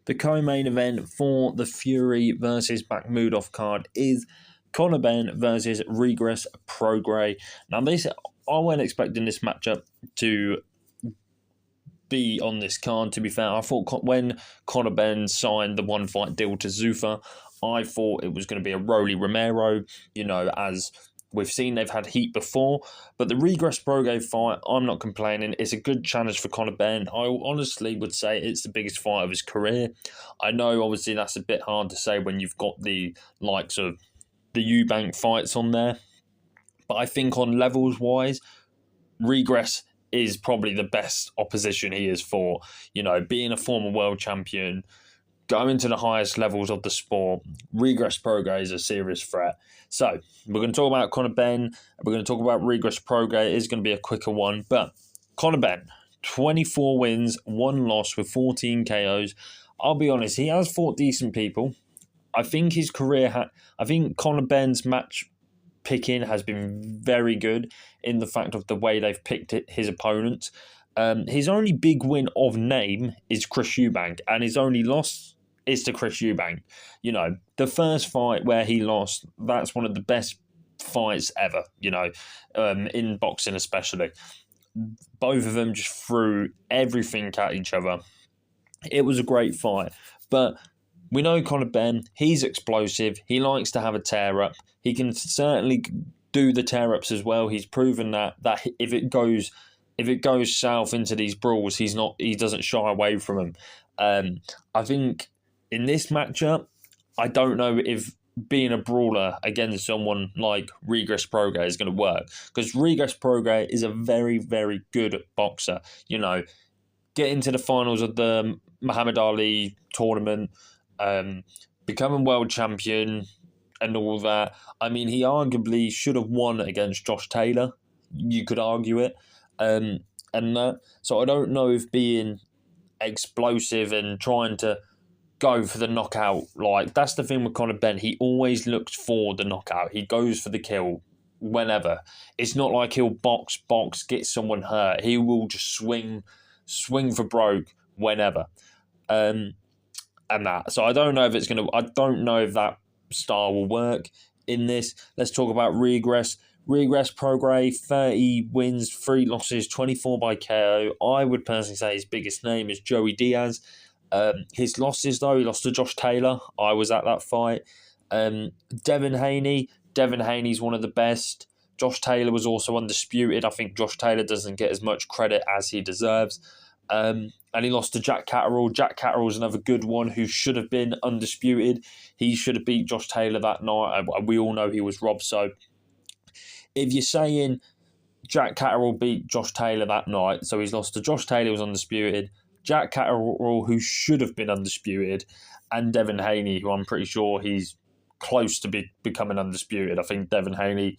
The co-main event for the Fury versus Makhmudov card is Conor Ben versus Regis Prograis. Now, I wasn't expecting this matchup to be on this card, to be fair. I thought when Conor Ben signed the one-fight deal to Zuffa, I thought it was going to be a Rolly Romero, as we've seen they've had heat before. But the Regis Prograis fight, I'm not complaining. It's a good challenge for Conor Ben. I honestly would say it's the biggest fight of his career. I know, obviously, that's a bit hard to say when you've got the likes of the Eubank fights on there. But I think on levels-wise, Regis is probably the best opposition he has fought. Being a former world champion, going to the highest levels of the sport, Regis Prograis is a serious threat. So, we're going to talk about Conor Ben. We're going to talk about Regis Prograis. It is going to be a quicker one. But Conor Ben, 24 wins, 1 loss with 14 KOs. I'll be honest, he has fought decent people. I think his career... I think Conor Ben's match picking has been very good in the fact of the way they've picked his opponents. His only big win of name is Chris Eubank, and his only loss is to Chris Eubank. The first fight where he lost, that's one of the best fights ever, in boxing especially. Both of them just threw everything at each other. It was a great fight, but we know Conor Ben, he's explosive. He likes to have a tear-up. He can certainly do the tear-ups as well. He's proven that if it goes south into these brawls, he doesn't shy away from them. I think in this matchup, I don't know if being a brawler against someone like Regis Prograis is going to work, because Regis Prograis is a very, very good boxer. Get into the finals of the Muhammad Ali tournament, becoming world champion and all that. I mean, he arguably should have won against Josh Taylor. You could argue it. And that. So I don't know if being explosive and trying to go for the knockout, that's the thing with Conor Ben. He always looks for the knockout. He goes for the kill whenever. It's not like he'll box, get someone hurt. He will just swing for broke whenever. And that. So I don't know if that style will work in this. Let's talk about Regis. Regis Prograis, 30 wins, 3 losses, 24 by KO. I would personally say his biggest name is Joey Diaz. His losses, though, he lost to Josh Taylor. I was at that fight. Devin Haney's one of the best. Josh Taylor was also undisputed. I think Josh Taylor doesn't get as much credit as he deserves. And he lost to Jack Catterall. Jack Catterall is another good one who should have been undisputed. He should have beat Josh Taylor that night. We all know he was robbed. So if you're saying Jack Catterall beat Josh Taylor that night, so he's lost to Josh Taylor, who was undisputed, Jack Catterall, who should have been undisputed, and Devin Haney, who I'm pretty sure he's close to becoming undisputed. I think Devin Haney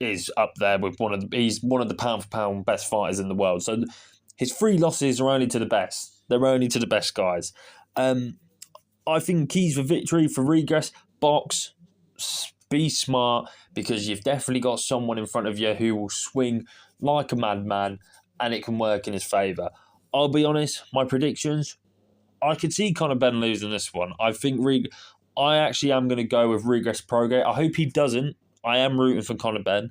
is up there with he's one of the pound-for-pound best fighters in the world. So his 3 losses are only to the best. They're only to the best guys. I think keys for victory for Regis: box, be smart, because you've definitely got someone in front of you who will swing like a madman, and it can work in his favour. I'll be honest, my predictions, I could see Conor Ben losing this one. I actually am going to go with Regis Prograis. I hope he doesn't. I am rooting for Conor Ben,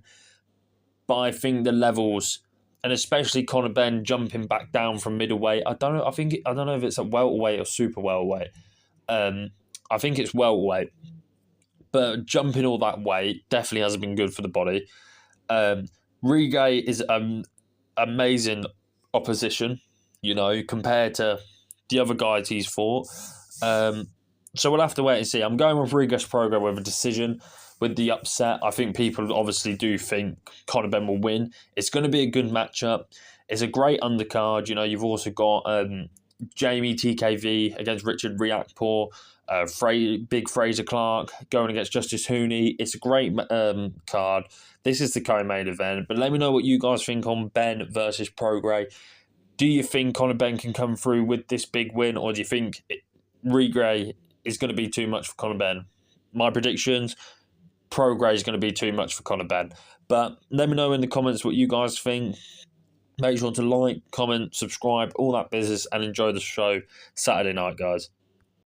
but I think the levels, and especially Conor Ben jumping back down from middleweight, I don't know if it's at welterweight or super welterweight. I think it's welterweight, but jumping all that weight definitely hasn't been good for the body. Regis is amazing opposition, compared to the other guys he's fought. So we'll have to wait and see. I'm going with Regis Prograis with a decision, with the upset. I think people obviously do think Conor Ben will win. It's going to be a good matchup. It's a great undercard. You've also got Jamie TKV against Richard Riakporhe, Big Fraser Clark going against Justice Hooney. It's a great card. This is the co-main event. But let me know what you guys think on Ben versus Prograis. Do you think Conor Ben can come through with this big win, or do you think Regis is going to be too much for Conor Ben? My predictions: Prograis is going to be too much for Conor Ben. But let me know in the comments what you guys think. Make sure to like, comment, subscribe, all that business, and enjoy the show Saturday night, guys.